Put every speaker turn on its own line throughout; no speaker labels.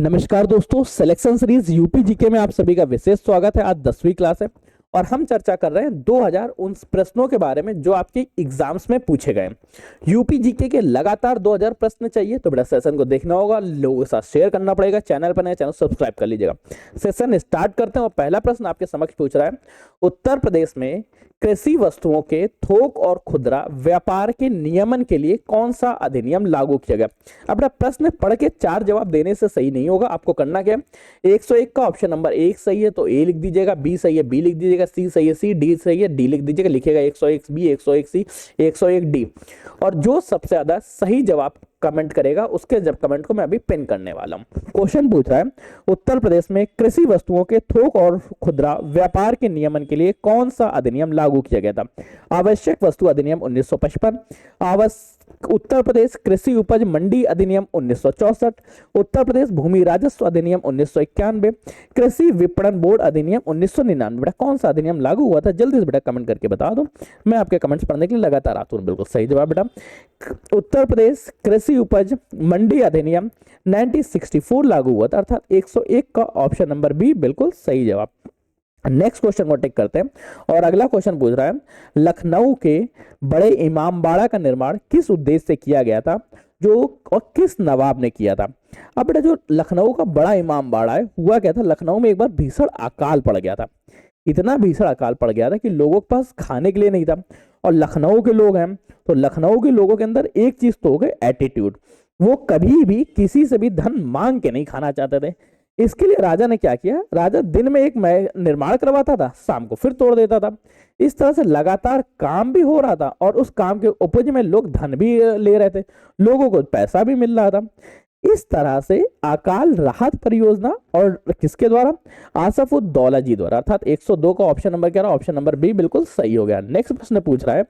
नमस्कार दोस्तों, selection series UP GK में आप सभी का विशेष स्वागत है। आज 10वीं क्लास है और हम चर्चा कर रहे हैं 2000 उन प्रश्नों के बारे में जो आपके एग्जाम्स में पूछे गए। यूपी जीके के लगातार 2000 प्रश्न चाहिए तो बेटा सेशन को देखना होगा, लोगों के साथ शेयर करना पड़ेगा। चैनल पर नए चैनल सब्सक्राइब कर लीजिएगा। सेशन स्टार्ट करते हैं और पहला प्रश्न आपके समक्ष पूछ रहा है, उत्तर प्रदेश में कृषि वस्तुओं के थोक और खुदरा व्यापार के नियमन के लिए कौन सा अधिनियम लागू किया गया। अब प्रश्न पढ़ के चार जवाब देने से सही नहीं होगा। आपको करना क्या है, 101 का ऑप्शन नंबर 1 सही है तो ए लिख दीजिएगा, बी सही है बी लिख दीजिएगा, सी सही है सी, डी सही है डी लिख दीजिएगा। लिखिएगा 101 बी, 101 सी, 101 डी। और जो सबसे ज्यादा सही जवाब कमेंट करेगा उसके जब कमेंट को मैं अभी पिन करने वाला हूं। क्वेश्चन पूछ रहा है, उत्तर प्रदेश में कृषि वस्तुओं के थोक और खुदरा व्यापार के नियमन के लिए कौन सा अधिनियम लागू किया गया था। आवश्यक वस्तु अधिनियम 1955, उत्तर प्रदेश कृषि उपज मंडी अधिनियम 1964, उत्तर प्रदेश भूमि राजस्व अधिनियम 1991, कृषि विपणन बोर्ड अधिनियम 1999। बेटा कौन सा अधिनियम लागू हुआ था, जल्दी से बेटा कमेंट करके बता दो। मैं आपके कमेंट्स पढ़ने के लिए लगातार आता हूं। बिल्कुल सही जवाब बेटा, उत्तर प्रदेश कृषि उपज मंडी अधिनियम 1964 लागू हुआ था, अर्थात 101 का ऑप्शन नंबर बी बिल्कुल सही जवाब। नेक्स्ट क्वेश्चन को टेक करते हैं और अगला क्वेश्चन पूछ रहा है, लखनऊ के बड़े इमामबाड़ा का निर्माण किस उद्देश्य से किया गया था, जो और किस नवाब ने किया था। अब बेटा जो लखनऊ का बड़ा इमामबाड़ा है, हुआ क्या था, लखनऊ में एक बार भीषण अकाल पड़ गया था। इतना भीषण अकाल पड़ गया था कि लोगों के पास खाने के लिए नहीं था। और लखनऊ के लोग हैं तो लखनऊ के लोगों के अंदर एक चीज तो हो गई, एटीट्यूड। वो कभी भी किसी से भी धन मांग के नहीं खाना चाहते थे। इसके लिए राजा ने क्या किया, राजा दिन में एक निर्माण करवाता था, शाम को फिर तोड़ देता था। इस तरह से लगातार काम भी हो रहा था और उस काम के उपज में लोग धन भी ले रहे थे, लोगों को पैसा भी मिल रहा था। इस तरह से अकाल राहत परियोजना और किसके द्वारा, आसफुद्दौला जी द्वारा, अर्थात 102 का ऑप्शन नंबर क्या रहा, ऑप्शन नंबर बी बिल्कुल सही हो गया। नेक्स्ट प्रश्न पूछ रहा है,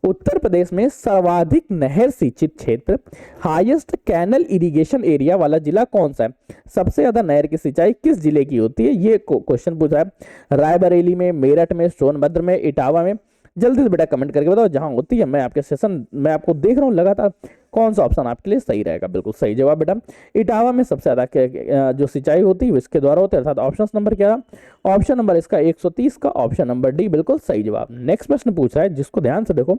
उत्तर प्रदेश में सर्वाधिक नहर सिंचित क्षेत्र, हाईएस्ट कैनल इरिगेशन एरिया वाला जिला कौन सा है। सबसे ज्यादा नहर की सिंचाई किस जिले की होती है, ये क्वेश्चन पूछा है। रायबरेली में, मेरठ में, सोनभद्र में, इटावा में। जल्दी से बेटा कमेंट करके बताओ जहां होती है। मैं आपके सेशन में आपको देख रहा हूं लगातार, कौन सा ऑप्शन आपके लिए सही रहेगा। बिल्कुल सही जवाब बेटा, इटावा में सबसे ज्यादा जो सिंचाई होती है इसके द्वारा होती है, अर्थात ऑप्शन नंबर क्या रहा, ऑप्शन नंबर इसका 130 का ऑप्शन नंबर डी बिल्कुल सही जवाब। नेक्स्ट प्रश्न पूछ रहा है जिसको ध्यान से देखो,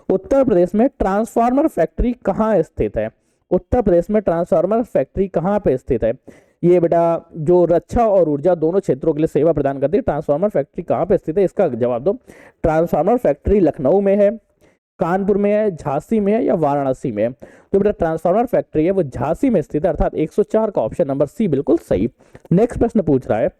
उत्तर प्रदेश में ट्रांसफार्मर फैक्ट्री कहाँ स्थित है। उत्तर प्रदेश में ट्रांसफार्मर फैक्ट्री कहाँ पे स्थित है। ये बेटा जो रक्षा और ऊर्जा दोनों क्षेत्रों के लिए सेवा प्रदान करती है, ट्रांसफार्मर फैक्ट्री कहाँ पे स्थित है, इसका जवाब दो। ट्रांसफार्मर फैक्ट्री लखनऊ में है, कानपुर में है, झांसी में है या वाराणसी में है। तो बेटा ट्रांसफार्मर फैक्ट्री है वो झांसी में स्थित है, अर्थात 104 का ऑप्शन नंबर सी बिल्कुल सही। नेक्स्ट प्रश्न पूछ रहा है,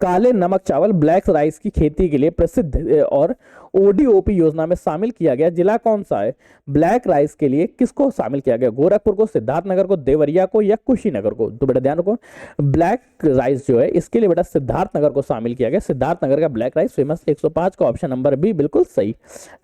काले नमक चावल ब्लैक राइस की खेती के लिए प्रसिद्ध और ओडीओपी योजना में शामिल किया गया जिला कौन सा है। ब्लैक राइस के लिए किसको शामिल किया गया, गोरखपुर को, सिद्धार्थनगर को, देवरिया को या कुशीनगर को। तो बेटा ध्यान रखो, ब्लैक राइस जो है इसके लिए बेटा सिद्धार्थनगर को शामिल किया गया। सिद्धार्थनगर का ब्लैक राइस फेमस, 105 का ऑप्शन नंबर बी बिल्कुल सही।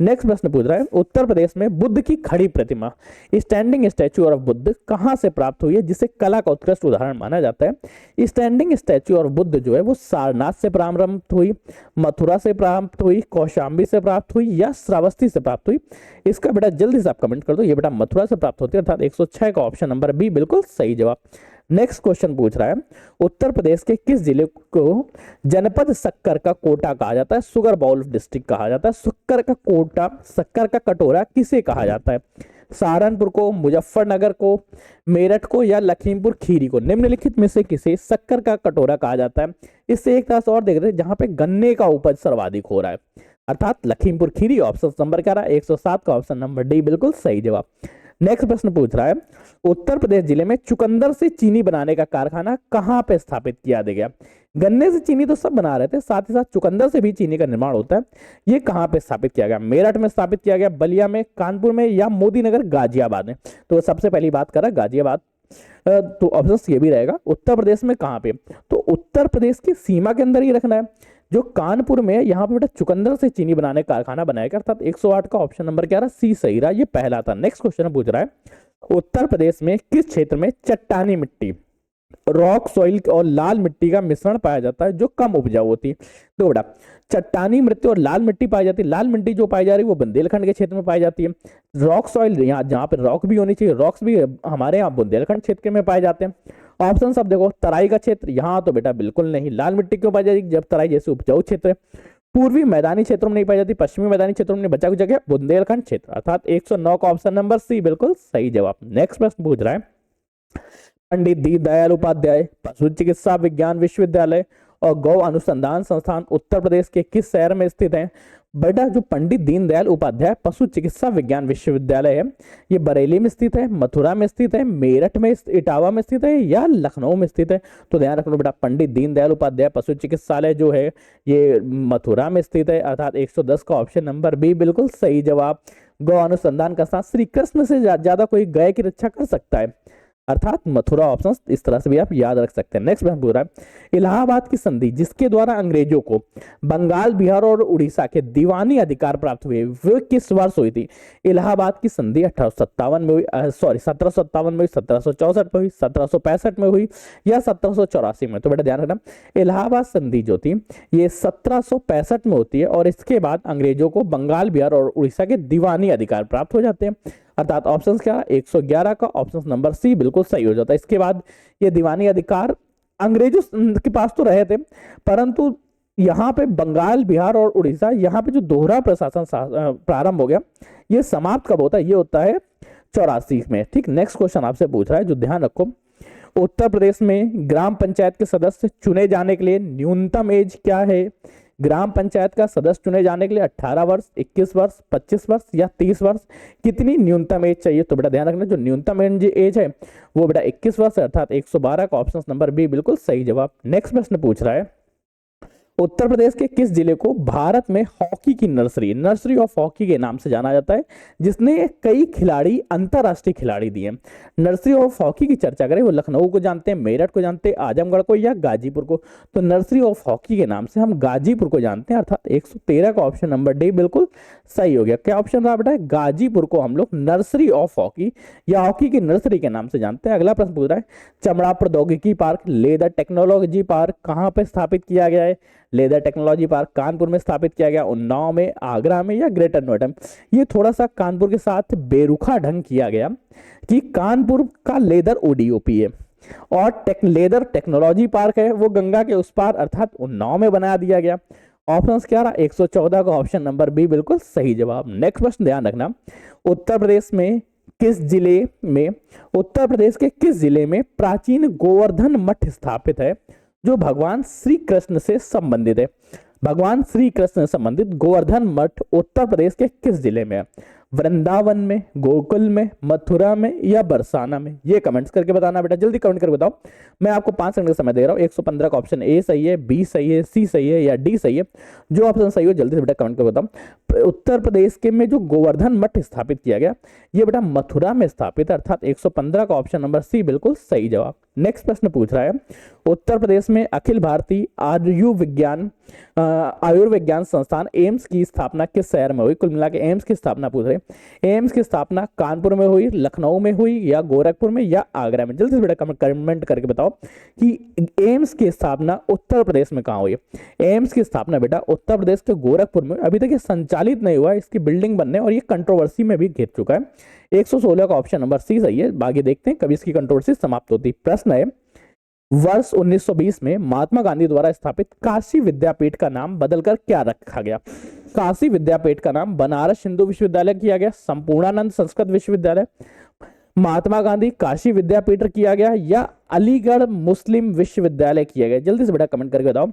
नेक्स्ट प्रश्न पूछ रहा है, उत्तर प्रदेश में बुद्ध की खड़ी प्रतिमा, स्टैंडिंग स्टैच्यू ऑफ बुद्ध कहां से प्राप्त हुई है, जिसे कला का उत्कृष्ट उदाहरण माना जाता है। स्टैंडिंग स्टैच्यू ऑफ बुद्ध जो है वो सारनाथ से प्रारंभ हुई, मथुरा से प्राप्त हुई, कौशाम्बी से प्राप्त हुई या श्रावस्ती से प्राप्त हुई। इसका बेटा जल्दी से आप कमेंट कर दो। ये बेटा मथुरा से प्राप्त होती है, अर्थात 106 का ऑप्शन नंबर बी बिल्कुल सही जवाब। नेक्स्ट क्वेश्चन पूछ रहा है, उत्तर प्रदेश के किस जिले को जनपद शक्कर का कोटा कहा जाता है, सुगर बाउल डिस्ट्रिक्ट कहा जाता है। शक्कर का कोटा, शक्कर का कटोरा किसे कहा जाता है, सहारनपुर को, मुजफ्फरनगर को, मेरठ को या लखीमपुर खीरी को। निम्नलिखित में से किसे शक्कर का कटोरा कहा जाता है। इससे एक तरह से और देख रहे हैं जहां पे गन्ने का उपज सर्वाधिक हो रहा है, अर्थात लखीमपुर खीरी। ऑप्शन नंबर क्या रहा, 107 का ऑप्शन नंबर डी बिल्कुल सही जवाब। नेक्स्ट प्रश्न पूछ रहा है, उत्तर प्रदेश जिले में चुकंदर से चीनी बनाने का कारखाना कहां पे स्थापित किया गया। गन्ने से चीनी तो सब बना रहे थे, साथ ही साथ चुकंदर से भी चीनी का निर्माण होता है। ये कहां पे स्थापित किया गया, मेरठ में स्थापित किया गया, बलिया में, कानपुर में या मोदीनगर गाजियाबाद में। तो सबसे पहली बात करा गाजियाबाद, तो ऑप्शन ये भी रहेगा। उत्तर प्रदेश में कहां पे, तो उत्तर प्रदेश की सीमा के अंदर ही रखना है। जो कानपुर में है यहाँ पे बेटा चुकंदर से चीनी बनाने का कारखाना बनाएगा, अर्थात 108 का ऑप्शन नंबर क्या रहा, सी सही रहा। ये पहला था। नेक्स्ट क्वेश्चन पूछ रहा है, उत्तर प्रदेश में किस क्षेत्र में चट्टानी मिट्टी, रॉक सॉइल और लाल मिट्टी का मिश्रण पाया जाता है जो कम उपजाऊ होती है। तो बेटा चट्टानी मिट्टी और लाल मिट्टी पाई जाती है। लाल मिट्टी जो पाई जा रही है वो बुंदेलखंड के क्षेत्र में पाई जाती है। रॉक सॉइल यहाँ जहाँ पे रॉक भी होनी चाहिए, रॉक्स भी हमारे यहाँ बुंदेलखंड क्षेत्र में पाए जाते हैं। ऑप्शन सब देखो, तराई का क्षेत्र, यहाँ तो बेटा बिल्कुल नहीं। लाल मिट्टी क्यों पाई जाती, जब तराई जैसे उपजाऊ क्षेत्र है। पूर्वी मैदानी क्षेत्रों में नहीं पाई जाती, पश्चिमी मैदानी क्षेत्रों में बचा कुछ जगह बुंदेलखंड क्षेत्र, अर्थात 109 का ऑप्शन नंबर सी बिल्कुल सही जवाब। नेक्स्ट प्रश्न पूछ रहा है, पंडित दीनदयाल उपाध्याय पशु चिकित्सा विज्ञान विश्वविद्यालय और गौ अनुसंधान संस्थान उत्तर प्रदेश के किस शहर में स्थित है। बेटा जो पंडित दीनदयाल उपाध्याय पशु चिकित्सा विज्ञान विश्वविद्यालय है, ये बरेली में स्थित है, मथुरा में स्थित है, मेरठ में, इटावा में स्थित है या लखनऊ में स्थित है। तो ध्यान रखना बेटा, पंडित दीनदयाल उपाध्याय पशु चिकित्सालय जो है ये मथुरा में स्थित है, अर्थात 110 का ऑप्शन नंबर बी बिल्कुल सही जवाब। गौ अनुसंधान का साथ श्री कृष्ण से ज्यादा कोई गाय की रक्षा कर सकता है, अर्थात मथुरा। ऑप्शन इस तरह से भी आप याद रख सकते हैं। नेक्स्ट प्रश्न पूछ रहा है, इलाहाबाद की संधि जिसके द्वारा अंग्रेजों को बंगाल, बिहार और उड़ीसा के दीवानी अधिकार प्राप्त हुए, वो किस वर्ष हुई थी। इलाहाबाद की संधि 1857 में हुई, 1757 में हुई, 1764 में हुई, 1765 में हुई या 1784 में। तो बेटा ध्यान रखना, इलाहाबाद संधि जो थी ये 1765 में होती है और इसके बाद अंग्रेजों को बंगाल, बिहार और उड़ीसा के दीवानी अधिकार प्राप्त हो जाते हैं, अर्थात ऑप्शन क्या, 111 का ऑप्शन नंबर सी बिल्कुल सही हो जाता है। इसके बाद ये दीवानी अधिकार अंग्रेजों के पास तो रहे थे, परंतु यहाँ पे बंगाल, बिहार और उड़ीसा, यहाँ पे जो दोहरा प्रशासन प्रारंभ हो गया, ये समाप्त कब होता है, ये होता है 84 में। ठीक, नेक्स्ट क्वेश्चन आपसे पूछ रहा है जो ध्यान रखो, उत्तर प्रदेश में ग्राम पंचायत के सदस्य चुने जाने के लिए न्यूनतम एज क्या है। ग्राम पंचायत का सदस्य चुने जाने के लिए 18 वर्ष, 21 वर्ष, 25 वर्ष या 30 वर्ष, कितनी न्यूनतम एज चाहिए। तो बेटा ध्यान रखना, जो न्यूनतम एज है वो बेटा 21 वर्ष है, अर्थात 112 का ऑप्शन नंबर बी बिल्कुल सही जवाब। नेक्स्ट प्रश्न पूछ रहा है, उत्तर प्रदेश के किस जिले को भारत में हॉकी की नर्सरी ऑफ हॉकी के नाम से जाना जाता है, जिसने कई खिलाड़ी, अंतरराष्ट्रीय खिलाड़ी दिए। नर्सरी ऑफ हॉकी की चर्चा करें, वो लखनऊ को जानते हैं, मेरठ को जानते हैं, आजमगढ़ को या गाजीपुर को। तो नर्सरी ऑफ हॉकी के नाम से हम गाजीपुर को जानते हैं, अर्थात 113 का ऑप्शन नंबर डी बिल्कुल सही हो गया। क्या ऑप्शन रहा बेटा, गाजीपुर को हम लोग नर्सरी ऑफ हॉकी या हॉकी की नर्सरी के नाम से जानते हैं। अगला प्रश्न पूछ रहा है, चमड़ा प्रौद्योगिकी पार्क, लेदर टेक्नोलॉजी पार्क कहां पर स्थापित किया गया है। लेदर टेक्नोलॉजी पार्क कानपुर में स्थापित किया गया, उन्नाव में, आगरा में या ग्रेटर नोएडा में। ये थोड़ा सा कानपुर के साथ बेरुखा ढंग किया गया कि कानपुर का लेदर ओडीओपी है और लेदर टेक्नोलॉजी पार्क है वो गंगा के उस पार, अर्थात उन्नाव में बना दिया गया। ऑप्शन क्या रहा, 114 का ऑप्शन नंबर बी बिल्कुल सही जवाब। नेक्स्ट प्रश्न ध्यान रखना, उत्तर प्रदेश के किस जिले में प्राचीन गोवर्धन मठ स्थापित है जो भगवान श्री कृष्ण से संबंधित है। भगवान श्री कृष्ण से संबंधित गोवर्धन मठ उत्तर प्रदेश के किस जिले में है। वृंदावन में, गोकुल में, मथुरा में या बरसाना में। ये कमेंट्स करके बताना बेटा, जल्दी कमेंट करके बताओ। मैं आपको 5 सेकंड का समय दे रहा हूँ। 115 का ऑप्शन ए सही है, बी सही है, सी सही है या डी सही है। जो ऑप्शन सही हो जल्दी से बेटा कमेंट करके बताओ। उत्तर प्रदेश के में जो गोवर्धन मठ स्थापित किया गया ये बेटा मथुरा में स्थापित है, अर्थात 115 का ऑप्शन नंबर सी बिल्कुल सही जवाब। नेक्स्ट प्रश्न पूछ रहा है, उत्तर प्रदेश में अखिल भारतीय आयुर्विज्ञान संस्थान एम्स की स्थापना किस शहर में हुई। कुल मिला के एम्स की स्थापना पूछ रहे हैं। एम्स की स्थापना कानपुर में हुई, लखनऊ में हुई या गोरखपुर में या आगरा में। जल्दी से बेटा कमेंट करके बताओ कि एम्स की स्थापना उत्तर प्रदेश में कहां हुई है। एम्स की स्थापना बेटा उत्तर प्रदेश के गोरखपुर में। अभी तक ये संचालित नहीं हुआ, इसकी बिल्डिंग बनने और ये कंट्रोवर्सी में भी घिर चुका है। 116 का ऑप्शन नंबर सी सही है। बाकी देखते हैं कभी इसकी कंट्रोवर्सी समाप्त होती। प्रश्न है, वर्ष 1920 में महात्मा गांधी द्वारा स्थापित काशी विद्यापीठ का नाम बदलकर क्या रखा गया। काशी विद्यापीठ का नाम बनारस हिंदू विश्वविद्यालय किया गया, संपूर्णानंद संस्कृत विश्वविद्यालय, महात्मा गांधी काशी विद्यापीठ किया गया या अलीगढ़ मुस्लिम विश्वविद्यालय किया गया। जल्दी से बेटा कमेंट करके बताओ,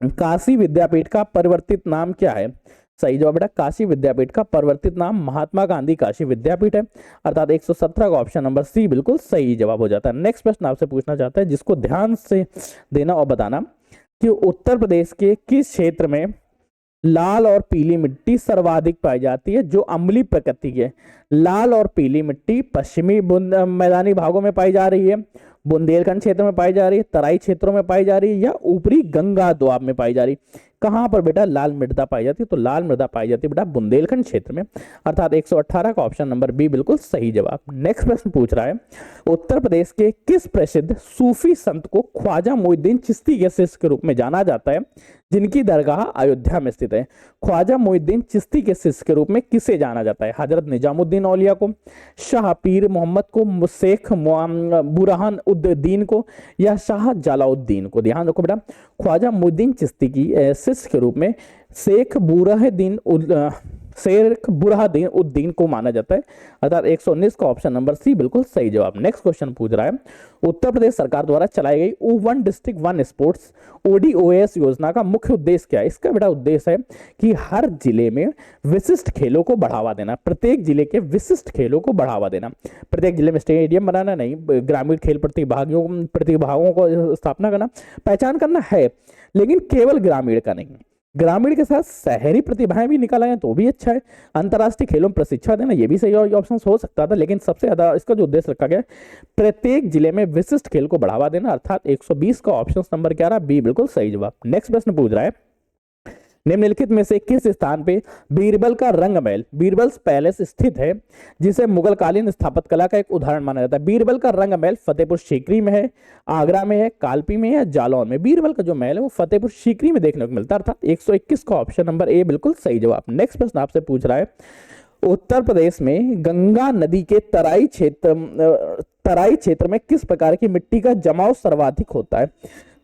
काशी विद्यापीठ का परिवर्तित नाम क्या है। सही जवाब बेटा, काशी विद्यापीठ का परिवर्तित नाम महात्मा गांधी काशी विद्यापीठ है, अर्थात 117 का ऑप्शन नंबर सी बिल्कुल सही जवाब हो जाता है। नेक्स्ट प्रश्न आपसे पूछना चाहता है जिसको ध्यान से देना और बताना कि उत्तर प्रदेश के किस क्षेत्र में लाल और पीली मिट्टी सर्वाधिक पाई जाती है जो अम्लीय प्रकृति की है। लाल और पीली मिट्टी पश्चिमी मैदानी भागों में पाई जा रही है, बुंदेलखंड क्षेत्र में पाई जा रही है, तराई क्षेत्रों में पाई जा रही है या ऊपरी गंगा दोआब में पाई जा रही है। कहाँ पर बेटा लाल मृदा पाई जाती है? तो लाल मृदा पाई जाती है बेटा बुंदेलखंड क्षेत्र में, अर्थात 118 का ऑप्शन नंबर बी बिल्कुल सही जवाब। नेक्स्ट प्रश्न पूछ रहा है, उत्तर प्रदेश के किस प्रसिद्ध सूफी संत को ख्वाजा मोइनुद्दीन चिश्ती के शिष्य के रूप में जाना जाता है, जिनकी दरगाह अयोध्या में स्थित है? ख्वाजा मोइनुद्दीन चिश्ती के शिष्य के रूप में किसे जाना जाता है? हजरत निजामुद्दीन औलिया को, शाह पीर मोहम्मद को, शेख बुरहान उद्दीन को, या शाह जलाउद्दीन को? ध्यान रखो बेटा, ख्वाजा मोइनुद्दीन चिश्ती की शिष्य के रूप में शेख बुरहान उद्दीन को माना जाता है, अर्थात 119 का ऑप्शन नंबर सी बिल्कुल सही जवाब। नेक्स्ट क्वेश्चन पूछ रहा है, उत्तर प्रदेश सरकार द्वारा चलाई गई one district one sports ODOS योजना का मुख्य उद्देश्य क्या है? इसका बेटा उद्देश्य है कि हर जिले में विशिष्ट खेलों को बढ़ावा देना, प्रत्येक जिले के विशिष्ट खेलों को बढ़ावा देना, प्रत्येक जिले में स्टेडियम बनाना नहीं, ग्रामीण खेल प्रतिभागों को स्थापना करना, पहचान करना है, लेकिन केवल ग्रामीण का नहीं, ग्रामीण के साथ शहरी प्रतिभाएं भी निकाल आए तो भी अच्छा है, अंतर्राष्ट्रीय खेलों में प्रशिक्षण देना ये भी सही ऑप्शन हो सकता था, लेकिन सबसे ज्यादा इसका जो उद्देश्य रखा गया प्रत्येक जिले में विशिष्ट खेल को बढ़ावा देना, अर्थात 120 का ऑप्शन नंबर क्या रहा? बी बिल्कुल सही जवाब। नेक्स्ट प्रश्न पूछ रहा है, निम्नलिखित में से किस स्थान पे बीरबल का रंगमहल बीरबल्स पैलेस स्थित है, जिसे मुगल कालीन स्थापत्य कला का एक उदाहरण माना जाता है? बीरबल का रंगमहल फतेहपुर सीकरी में है, आगरा में है, कालपी में है या जालौन में? बीरबल का जो महल है वो फतेहपुर सीकरी में देखने को मिलता है, अर्थात 121 का ऑप्शन नंबर ए बिल्कुल सही जवाब। नेक्स्ट प्रश्न आपसे पूछ रहा है, उत्तर प्रदेश में गंगा नदी के तराई क्षेत्र में किस प्रकार की मिट्टी का जमाव सर्वाधिक होता है?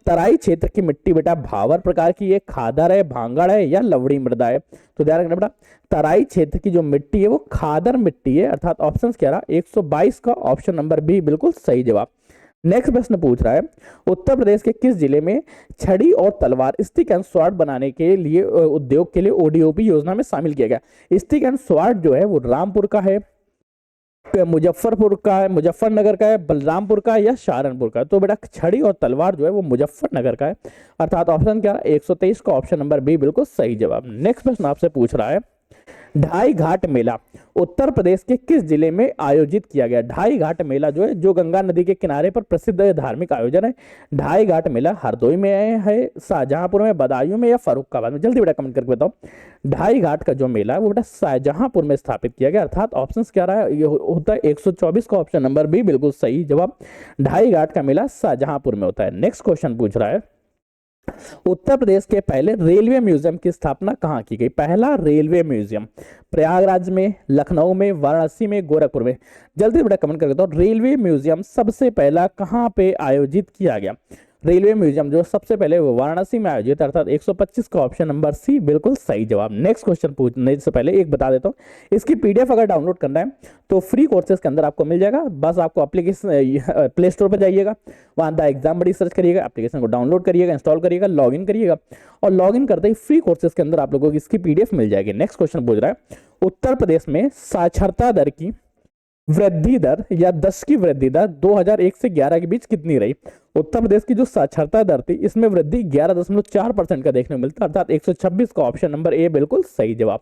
तराई क्षेत्र की मिट्टी बेटा भावर प्रकार की है, खादर है, भांगड़ है या लवड़ी मृदा है? तो ध्यान रखना बेटा, तराई क्षेत्र की जो मिट्टी है वो खादर मिट्टी है, अर्थात ऑप्शन क्या रहा? 122 का ऑप्शन नंबर बी बिल्कुल सही जवाब। नेक्स्ट प्रश्न पूछ रहा है, उत्तर प्रदेश के किस जिले में छड़ी और तलवार स्टिक एंड स्वॉर्ड बनाने के लिए उद्योग के लिए ODOP योजना में शामिल किया गया? स्टिक एंड स्वॉर्ड जो है वो रामपुर का है, मुजफ्फरपुर का है, मुजफ्फरनगर का है, बलरामपुर का है या सहारनपुर का है? तो बेटा छड़ी और तलवार जो है वो मुजफ्फरनगर का है, अर्थात ऑप्शन क्या है? 123 का ऑप्शन नंबर बी बिल्कुल सही जवाब। नेक्स्ट प्रश्न आपसे पूछ रहा है, ढाई घाट मेला उत्तर प्रदेश के किस जिले में आयोजित किया गया? ढाई घाट मेला जो है जो गंगा नदी के किनारे पर प्रसिद्ध धार्मिक आयोजन है, ढाई घाट मेला हरदोई में है, शाहजहांपुर में, बदायूं में या फर्रुखाबाद में? जल्दी बेटा कमेंट करके बताओ। ढाई घाट का जो मेला है वो बेटा शाहजहांपुर में स्थापित किया गया, अर्थात ऑप्शन क्या रहा है? ये होता है 124 का ऑप्शन नंबर बी बिल्कुल सही जवाब। ढाई घाट का मेला शाहजहांपुर में होता है। नेक्स्ट क्वेश्चन पूछ रहा है, उत्तर प्रदेश के पहले रेलवे म्यूजियम की स्थापना कहाँ की गई? पहला रेलवे म्यूजियम प्रयागराज में, लखनऊ में, वाराणसी में, गोरखपुर में? जल्दी बेटा कमेंट करके बताओ, रेलवे म्यूजियम सबसे पहला कहाँ पे आयोजित किया गया? रेलवे म्यूजियम जो सबसे पहले वो वाराणसी में आयोजित, अर्थात 125 का ऑप्शन नंबर सी बिल्कुल सही जवाब। नेक्स्ट क्वेश्चन पूछने से पहले एक बता देता हूँ, इसकी PDF अगर डाउनलोड करना है तो फ्री कोर्सेज के अंदर आपको मिल जाएगा, बस आपको एप्लीकेशन प्ले स्टोर पर जाइएगा, वहाँ द एग्जाम बड़ी सर्च करिएगा, एप्लीकेशन को डाउनलोड करिएगा, इंस्टॉल करिएगा, लॉगिन करिएगा, और लॉगिन करते ही फ्री कोर्सेज के अंदर आप लोगों को इसकी PDF मिल जाएगी। नेक्स्ट क्वेश्चन पूछ रहा है, उत्तर प्रदेश में साक्षरता दर की वृद्धि दर या 10 की वृद्धि दर 2001 से 11 के बीच कितनी रही? उत्तर प्रदेश की जो साक्षरता दर थी इसमें वृद्धि 11.4% का देखने को मिलता है, अर्थात 126 का ऑप्शन नंबर ए बिल्कुल सही जवाब।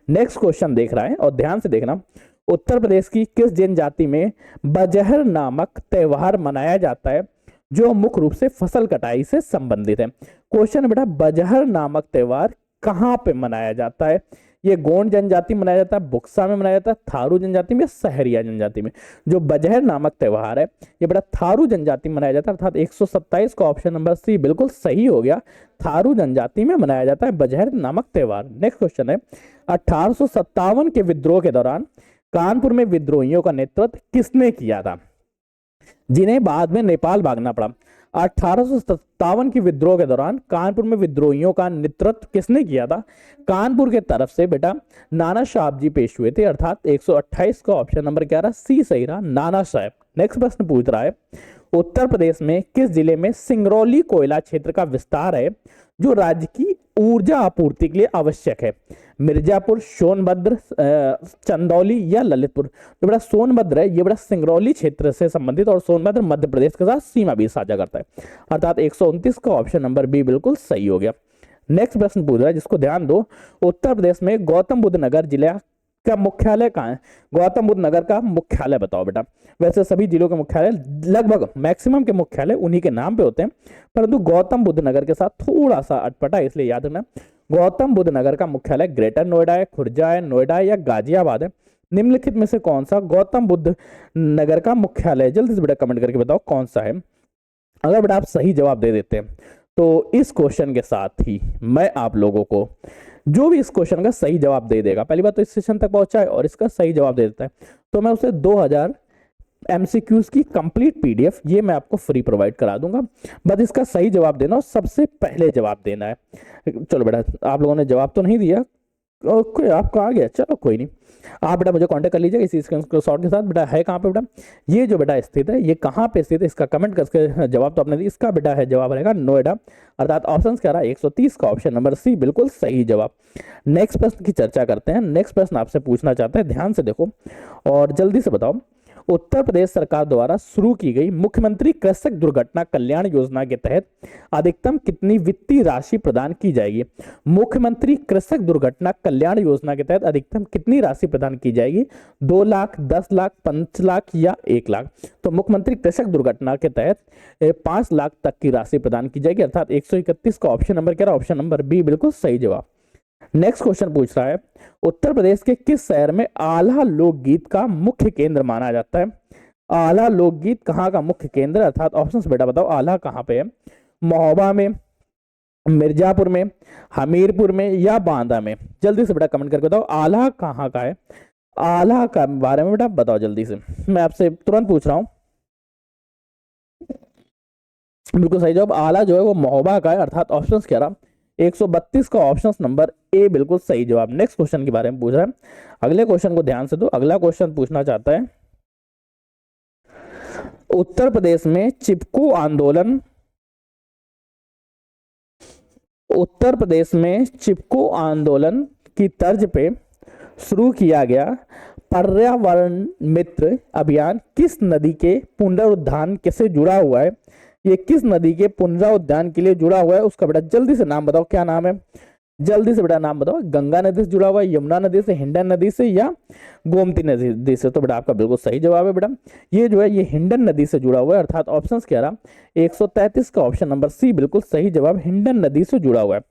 नेक्स्ट क्वेश्चन देख रहा है और ध्यान से देखना, उत्तर प्रदेश की किस जनजाति में बजहर नामक त्योहार मनाया जाता है जो मुख्य रूप से फसल कटाई से संबंधित है? क्वेश्चन बेटा, बजहर नामक त्योहार कहाँ पे मनाया जाता है? ये गोंड जनजाति में मनाया जाता है, बुक्सा में मनाया जाता है, थारू जनजाति में, सहरिया जनजाति में? जो बजहर नामक त्योहार है ये बेटा थारू जनजाति में मनाया जाता है, अर्थात 127 का ऑप्शन नंबर सी बिल्कुल सही हो गया। थारू जनजाति में मनाया जाता है बजहर नामक त्योहार। नेक्स्ट क्वेश्चन है, 1857 के विद्रोह के दौरान कानपुर में विद्रोहियों का नेतृत्व किसने किया था, जिन्हें बाद में नेपाल भागना पड़ा? 1857 की विद्रोह के दौरान कानपुर में विद्रोहियों का नेतृत्व किसने किया था? कानपुर के तरफ से बेटा नाना साहब जी पेश हुए थे, अर्थात 128 का ऑप्शन नंबर क्या रहा? सी सही रहा, नाना साहब। नेक्स्ट प्रश्न पूछ रहा है, उत्तर प्रदेश में किस जिले में सिंगरौली कोयला क्षेत्र का विस्तार है जो राज्य की ऊर्जा आपूर्ति के लिए आवश्यक है? मिर्जापुर, सोनभद्र, चंदौली या ललितपुर? तो बेटा सोनभद्र है, ये बड़ा सिंगरौली क्षेत्र से संबंधित, और सोनभद्र मध्य प्रदेश के साथ सीमा भी साझा करता है, अर्थात 129 का ऑप्शन नंबर बी बिल्कुल सही हो गया। नेक्स्ट प्रश्न पूछ रहा है जिसको ध्यान दो, उत्तर प्रदेश में गौतम बुद्ध नगर जिला का मुख्यालय कहाँ है? गौतम बुद्ध नगर का मुख्यालय बताओ बेटा। वैसे सभी जिलों के मुख्यालय लगभग मैक्सिमम के मुख्यालय उन्हीं के नाम पे होते हैं, परंतु गौतम बुद्ध नगर के साथ थोड़ा सा अटपटा है, इसलिए याद रखना। गौतम बुद्ध नगर का मुख्यालय ग्रेटर नोएडा है, खुर्जा है, नोएडा है या गाजियाबाद है? निम्नलिखित में से कौन सा गौतम बुद्ध नगर का मुख्यालय है? जल्दी से बेटा कमेंट करके बताओ कौन सा है। अगर बेटा आप सही जवाब दे देते हैं तो इस क्वेश्चन के साथ ही मैं आप लोगों को, जो भी इस क्वेश्चन का सही जवाब दे देगा, पहली बात तो इस सेशन तक पहुंचा है और इसका सही जवाब दे देता है, तो मैं उसे 2000 एमसीक्यूज की कंप्लीट पीडीएफ ये मैं आपको फ्री प्रोवाइड करा दूंगा। बस इसका सही जवाब देना और सबसे पहले जवाब देना है। चलो बेटा, आप लोगों ने जवाब तो नहीं दिया, ओके आपका आ गया, चलो कोई नहीं। आप बेटा मुझे कांटेक्ट कर लीजिए इसी स्क्रीनशॉट के साथ। बेटा है कहाँ पे बेटा? ये जो बेटा स्थित है ये कहाँ पे स्थित है, इसका कमेंट करके जवाब तो आपने दी। इसका बेटा है जवाब रहेगा नोएडा, अर्थात ऑप्शन क्या रहा 130 का ऑप्शन नंबर सी बिल्कुल सही जवाब। नेक्स्ट प्रश्न की चर्चा करते हैं। नेक्स्ट प्रश्न आपसे पूछना चाहते हैं, ध्यान से देखो और जल्दी से बताओ। उत्तर प्रदेश सरकार द्वारा शुरू की गई मुख्यमंत्री कृषक दुर्घटना कल्याण योजना के तहत अधिकतम कितनी वित्तीय राशि प्रदान की जाएगी? मुख्यमंत्री कृषक दुर्घटना कल्याण योजना के तहत अधिकतम कितनी राशि प्रदान की जाएगी? 2 लाख, 10 लाख, 5 लाख या 1 लाख? तो मुख्यमंत्री कृषक दुर्घटना के तहत 5 लाख तक की राशि प्रदान की जाएगी, अर्थात 131 का ऑप्शन नंबर क्या रहा? ऑप्शन नंबर बी बिल्कुल सही जवाब। नेक्स्ट क्वेश्चन पूछ रहा है, उत्तर प्रदेश के किस शहर में आल्हा लोकगीत का मुख्य केंद्र माना जाता है? आल्हा लोकगीत कहाँ का मुख्य केंद्र, अर्थात ऑप्शंस बेटा बताओ आल्हा कहाँ पे है? महोबा में, मिर्जापुर में, हमीरपुर में या बांदा में? जल्दी से बेटा कमेंट करके बताओ आल्हा कहाँ का है। आल्हा का बारे में बेटा बताओ जल्दी से, मैं आपसे तुरंत पूछ रहा हूँ। बिल्कुल सही जवाब आल्हा जो है वो महोबा का है, अर्थात ऑप्शंस क्या रहा? 132 का ऑप्शन नंबर ए बिल्कुल सही जवाब। नेक्स्ट क्वेश्चन के बारे में पूछ रहा है, अगले क्वेश्चन को ध्यान से दो। अगला क्वेश्चन पूछना चाहता है, उत्तर प्रदेश में चिपको आंदोलन, उत्तर प्रदेश में चिपको आंदोलन की तर्ज पे शुरू किया गया पर्यावरण मित्र अभियान किस नदी के पुनरुद्धार से जुड़ा हुआ है? ये किस नदी के पुनरुद्धार के लिए जुड़ा हुआ है? उसका बेटा जल्दी से नाम बताओ, क्या नाम है? जल्दी से बेटा नाम बताओ। गंगा नदी से जुड़ा हुआ है, यमुना नदी से, हिंडन नदी से या गोमती नदी से? तो बेटा आपका बिल्कुल सही जवाब है बेटा, ये जो है ये हिंडन नदी से जुड़ा हुआ है, अर्थात ऑप्शंस क्या रहा? 133 का ऑप्शन नंबर सी बिल्कुल सही जवाब, हिंडन नदी से जुड़ा हुआ है।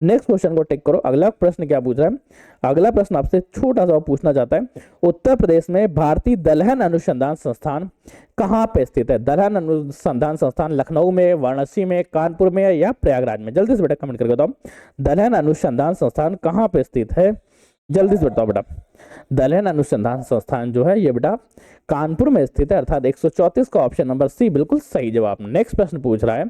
नेक्स्ट क्वेश्चन को टिक करो। अगला प्रश्न क्या पूछ रहा है? अगला प्रश्न आपसे छोटा सा पूछना चाहता है, उत्तर प्रदेश में भारतीय दलहन अनुसंधान संस्थान कहाँ पे स्थित है? दलहन अनुसंधान संस्थान लखनऊ में, वाराणसी में, कानपुर में या प्रयागराज में? जल्दी से बेटा कमेंट करके बताओ दलहन अनुसंधान संस्थान कहाँ पे स्थित है? जल्दी से बताओ बेटा। दलहन अनुसंधान संस्थान जो है ये बेटा कानपुर में स्थित है, अर्थात 134 का ऑप्शन नंबर सी बिल्कुल सही जवाब। नेक्स्ट प्रश्न पूछ रहा है,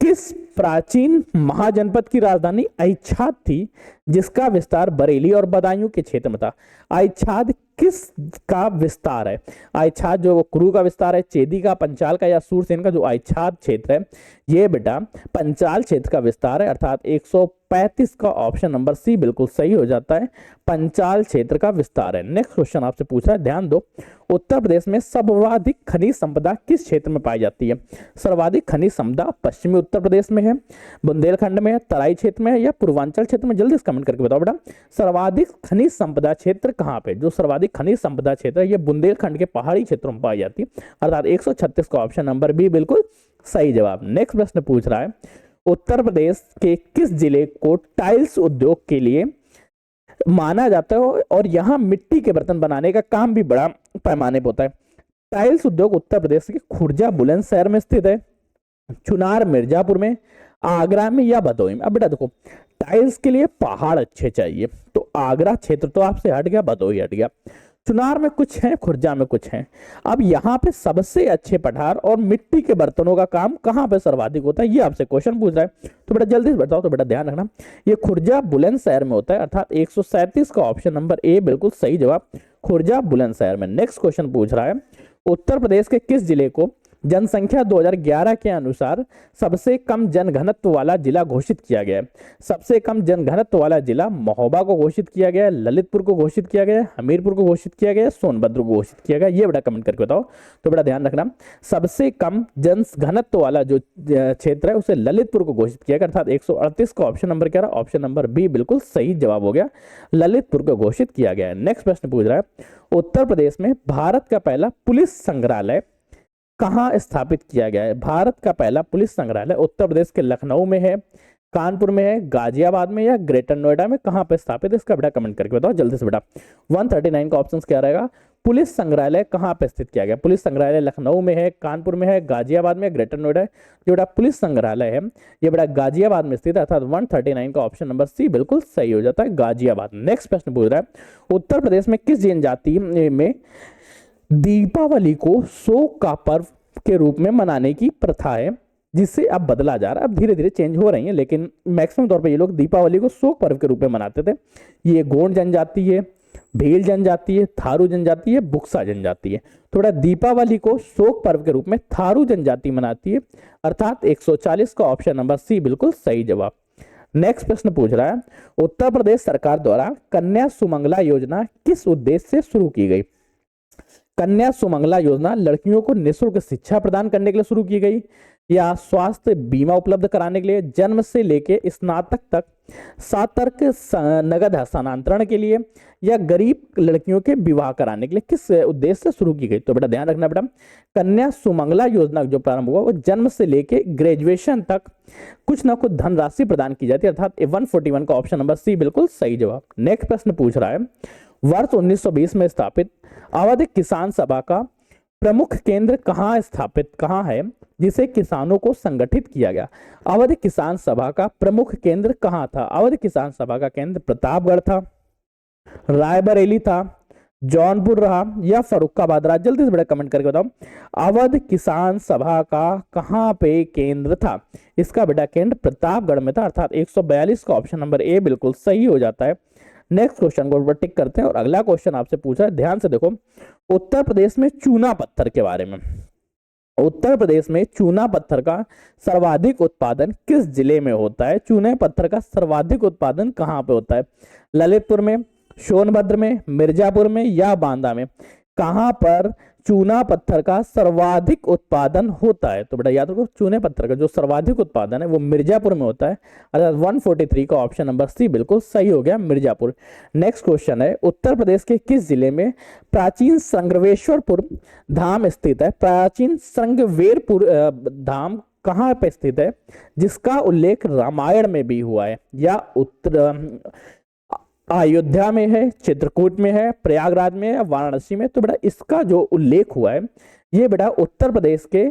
किस प्राचीन महाजनपद की राजधानी अइछाद थी जिसका विस्तार बरेली और बदायूं के क्षेत्र में था? अइछाद किस का विस्तार है? अइछाद जो वो कुरु का विस्तार है, चेदी का, पंचाल का या सूरसेन का? जो अइछाद क्षेत्र है ये बेटा पंचाल क्षेत्र का विस्तार है, अर्थात 135 का ऑप्शन नंबर सी बिल्कुल सही हो जाता है, पंचाल क्षेत्र का विस्तार है। नेक्स्ट क्वेश्चन आपसे पूछ रहा है, ध्यान दो, उत्तर प्रदेश में सर्वाधिक खनिज संपदा किस क्षेत्र में पाई जाती है? सर्वाधिक खनिज संपदा पश्चिमी उत्तर प्रदेश में है, बुंदेलखंड में है, तराई क्षेत्र में है या पूर्वांचल क्षेत्र में? जल्दी से कमेंट करके बताओ बेटा सर्वाधिक खनिज संपदा क्षेत्र कहाँ पे? जो सर्वाधिक खनिज संपदा क्षेत्र है ये बुंदेलखंड के पहाड़ी क्षेत्रों में पाई जाती है, अर्थात 136 का ऑप्शन नंबर बी बिल्कुल सही जवाब। नेक्स्ट प्रश्न पूछ रहा है, उत्तर प्रदेश के किस जिले को टाइल्स उद्योग के लिए माना जाता है और यहाँ मिट्टी के बर्तन बनाने का काम भी बड़ा पैमाने पर होता है? टाइल्स उद्योग उत्तर प्रदेश के खुर्जा बुलंदशहर में स्थित है, चुनार मिर्जापुर में, आगरा में या भदोही में? अब बेटा देखो टाइल्स के लिए पहाड़ अच्छे चाहिए, तो आगरा क्षेत्र तो आपसे हट गया, भदोही हट गया, चुनार में कुछ है, खुर्जा में कुछ है। अब यहाँ पे सबसे अच्छे पठार और मिट्टी के बर्तनों का काम कहाँ पे सर्वाधिक होता है, ये आपसे क्वेश्चन पूछ रहा है। तो बेटा जल्दी से बताओ। तो बेटा ध्यान रखना ये खुर्जा बुलंदशहर में होता है, अर्थात 137 का ऑप्शन नंबर ए बिल्कुल सही जवाब, खुर्जा बुलंदशहर में। नेक्स्ट क्वेश्चन पूछ रहा है, उत्तर प्रदेश के किस जिले को जनसंख्या 2011 के अनुसार सबसे कम जनघनत्व वाला जिला घोषित किया गया है। सबसे कम जनघनत्व वाला जिला महोबा को घोषित किया गया है, ललितपुर को घोषित किया गया है, हमीरपुर को घोषित किया गया है, सोनभद्र को घोषित किया गया। ये बड़ा कमेंट करके बताओ। तो बड़ा ध्यान रखना, सबसे कम जनघनत्व वाला जो क्षेत्र है उसे ललितपुर को घोषित किया गया, अर्थात 138 का ऑप्शन नंबर क्या रहा? ऑप्शन नंबर बी बिल्कुल सही जवाब हो गया, ललितपुर को घोषित किया गया है। नेक्स्ट प्रश्न पूछ रहा है, उत्तर प्रदेश में भारत का पहला पुलिस संग्रहालय कहां स्थापित किया गया है? भारत का पहला पुलिस संग्रहालय उत्तर प्रदेश के लखनऊ में है, कानपुर में है, गाजियाबाद में या ग्रेटर नोएडा में, कहां पे स्थापित है? इसका बेटा कमेंट करके बताओ जल्दी से बेटा। 139 का ऑप्शन क्या रहेगा? पुलिस संग्रहालय कहां पे स्थित किया गया? पुलिस संग्रहालय लखनऊ में है, कानपुर में है, गाजियाबाद में, ग्रेटर नोएडा है। जो बेटा पुलिस संग्रहालय है ये बेटा गाजियाबाद में स्थित है, अर्थात 139 का ऑप्शन नंबर सी बिल्कुल सही हो जाता है, गाजियाबाद। नेक्स्ट प्रश्न पूछ रहा है, उत्तर प्रदेश में किस जनजाति में दीपावली को शोक का पर्व के रूप में मनाने की प्रथा है, जिससे अब बदला जा रहा है? अब धीरे धीरे चेंज हो रही है, लेकिन मैक्सिमम तौर पे ये लोग दीपावली को शोक पर्व के रूप में मनाते थे। ये गोंड जनजाति है, भील जनजाति है, थारू जनजाति है, बुक्सा जनजाति है। थोड़ा दीपावली को शोक पर्व के रूप में थारू जनजाति मनाती है, अर्थात 140 का ऑप्शन नंबर सी बिल्कुल सही जवाब। नेक्स्ट प्रश्न पूछ रहा है, उत्तर प्रदेश सरकार द्वारा कन्या सुमंगला योजना किस उद्देश्य से शुरू की गई? कन्या सुमंगला योजना लड़कियों को निःशुल्क शिक्षा प्रदान करने के लिए शुरू की गई, या स्वास्थ्य बीमा उपलब्ध कराने के लिए, जन्म से लेके स्नातक तक सतर्क नगद हस्तांतरण के लिए, या गरीब लड़कियों के विवाह कराने के लिए, किस उद्देश्य से शुरू की गई? तो बेटा ध्यान रखना बेटा, कन्या सुमंगला योजना जो प्रारंभ हुआ वो जन्म से लेके ग्रेजुएशन तक कुछ ना कुछ धनराशि प्रदान की जाती है, अर्थात 141 का ऑप्शन नंबर सी बिल्कुल सही जवाब। नेक्स्ट प्रश्न पूछ रहा है, वर्ष 1920 में स्थापित अवध किसान सभा का प्रमुख केंद्र कहाँ है जिसे किसानों को संगठित किया गया? अवध किसान सभा का प्रमुख केंद्र कहाँ था? अवध किसान सभा का केंद्र प्रतापगढ़ था, रायबरेली था, जौनपुर रहा, या फर्रुखाबाद रहा? जल्दी से बड़ा कमेंट करके बताओ, अवध किसान सभा का कहाँ पे केंद्र था? इसका बेटा केंद्र प्रतापगढ़ में था, अर्थात 142 का ऑप्शन नंबर ए बिल्कुल सही हो जाता है। नेक्स्ट क्वेश्चन को टिक करते हैं और अगला क्वेश्चन आपसे पूछा है, ध्यान से देखो, उत्तर प्रदेश में चूना पत्थर के बारे में। उत्तर प्रदेश में चूना पत्थर का सर्वाधिक उत्पादन किस जिले में होता है? चूने पत्थर का सर्वाधिक उत्पादन कहाँ पे होता है? ललितपुर में, सोनभद्र में, मिर्जापुर में, या बांदा में? कहां पर चूना पत्थर का सर्वाधिक उत्पादन होता है? तो बेटा याद रखो, चूने पत्थर का जो सर्वाधिक उत्पादन है वो मिर्जापुर में होता है, अर्थात 143 का ऑप्शन नंबर सी बिल्कुल सही हो गया, मिर्जापुर। नेक्स्ट क्वेश्चन है, उत्तर प्रदेश के किस जिले में प्राचीन संगवेश्वरपुर धाम स्थित है? प्राचीन संगवेरपुर धाम कहाँ पे स्थित है जिसका उल्लेख रामायण में भी हुआ है? या उत्तर अयोध्या में है, चित्रकूट में है, प्रयागराज में है, वाराणसी में? तो बेटा इसका जो उल्लेख हुआ है ये बेटा उत्तर प्रदेश के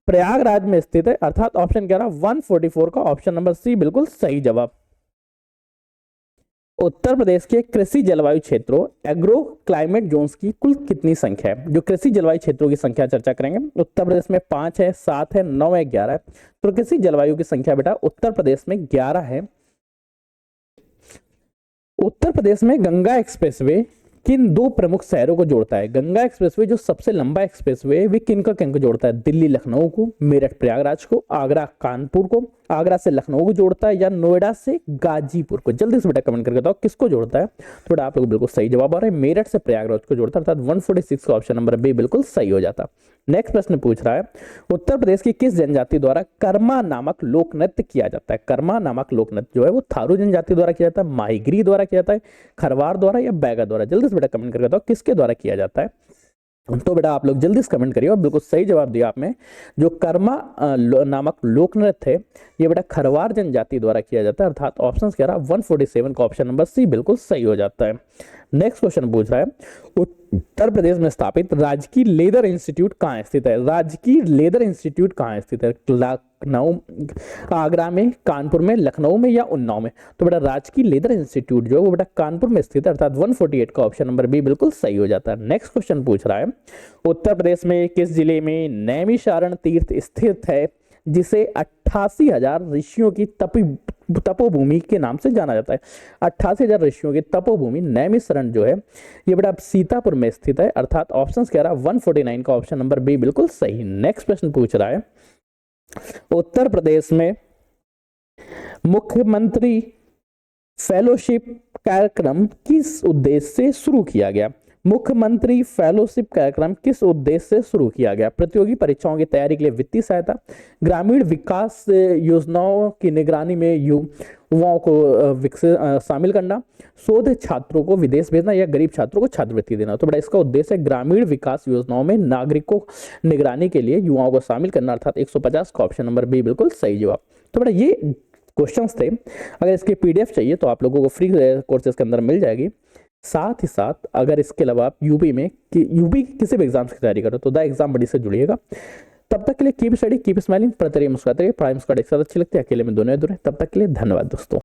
प्रयागराज में स्थित है, अर्थात ऑप्शन क्या रहा? 144 का ऑप्शन नंबर सी बिल्कुल सही जवाब। उत्तर प्रदेश के कृषि जलवायु क्षेत्रों एग्रो क्लाइमेट जोन्स की कुल कितनी संख्या है? जो कृषि जलवायु क्षेत्रों की संख्या चर्चा करेंगे, उत्तर प्रदेश में 5 है, 7 है, 9 है, 11 है। तो कृषि जलवायु की संख्या बेटा उत्तर प्रदेश में 11 है। उत्तर प्रदेश में गंगा एक्सप्रेसवे किन दो प्रमुख शहरों को जोड़ता है? गंगा एक्सप्रेसवे जो सबसे लंबा एक्सप्रेसवे है वे किन को जोड़ता है? दिल्ली लखनऊ को, मेरठ प्रयागराज को, आगरा कानपुर को, आगरा से लखनऊ को जोड़ता है, या नोएडा से गाजीपुर को? जल्दी से बेटा कमेंट करके बताओ किसको जोड़ता है? थोड़ा आप लोग बिल्कुल सही जवाब आ रहा है, मेरठ से प्रयागराज को जोड़ता है, अर्थात 146 का ऑप्शन नंबर बी बिल्कुल सही हो जाता। नेक्स्ट प्रश्न पूछ रहा है, उत्तर प्रदेश की किस जनजाति द्वारा कर्मा नामक लोक नृत्य किया जाता है? कर्मा नामक लोक नृत्य जो है वो थारू जनजाति द्वारा किया जाता है, माहीगिरी द्वारा किया जाता है, खरवार द्वारा, या बैगा द्वारा? जल्दी से बेटा कमेंट करके बताओ किसके द्वारा किया जाता है? तो बेटा आप लोग जल्दी से कमेंट करिए और बिल्कुल सही जवाब दिया आपने। जो कर्मा नामक लोक नृत्य है ये बेटा खरवार जनजाति द्वारा किया जाता है, अर्थात ऑप्शन क्या रहा? 147 का ऑप्शन नंबर सी बिल्कुल सही हो जाता है। नेक्स्ट क्वेश्चन पूछ रहा है, उत्तर प्रदेश में स्थापित राजकीय लेदर इंस्टीट्यूट कहाँ स्थित है? राजकीय लेदर इंस्टीट्यूट कहाँ स्थित है? लखनऊ, आगरा में, कानपुर में, लखनऊ में, या उन्नाव में? तो बेटा राजकीय लेदर इंस्टीट्यूट जो है वो बेटा कानपुर में स्थित है, अर्थात 148 का ऑप्शन नंबर बी बिल्कुल सही हो जाता है। नेक्स्ट क्वेश्चन पूछ रहा है, उत्तर प्रदेश में किस जिले में नैमिषारण तीर्थ स्थित है जिसे 88,000 ऋषियों की तपोभूमि के नाम से जाना जाता है? 88,000 ऋषियों की तपोभूमि नैमिषारण्य जो है ये बेटा सीतापुर में स्थित है, अर्थात ऑप्शन कह रहा है 149 का ऑप्शन नंबर बी बिल्कुल सही। नेक्स्ट प्रश्न पूछ रहा है, उत्तर प्रदेश में मुख्यमंत्री फेलोशिप कार्यक्रम किस उद्देश्य से शुरू किया गया? मुख्यमंत्री फेलोशिप कार्यक्रम किस उद्देश्य से शुरू किया गया? प्रतियोगी परीक्षाओं की तैयारी के लिए वित्तीय सहायता, ग्रामीण विकास योजनाओं की निगरानी में युवाओं को शामिल करना, शोध छात्रों को विदेश भेजना या गरीब छात्रों को छात्रवृत्ति देना। तो बेटा इसका उद्देश्य है ग्रामीण विकास योजनाओं में नागरिकों निगरानी के लिए युवाओं को शामिल करना, अर्थात 150 का ऑप्शन नंबर बी बिल्कुल सही जवाब। तो बेटा ये क्वेश्चंस थे। अगर इसके पीडीएफ चाहिए तो आप लोगों को फ्री कोर्सेज के अंदर मिल जाएगी। साथ ही साथ अगर इसके अलावा आप यूपी किसी भी एग्जाम्स की तैयारी करो तो द एग्जाम बडी से जुड़िएगा। तब तक के लिए कीप स्टडी, कीप स्माइलिंग, पढ़ते रहिए, मुस्कुराते रहिए। पढ़ाई मुस्कुराते एक साथ अच्छी लगती है, अकेले में दोनों दूर है। तब तक के लिए धन्यवाद दोस्तों।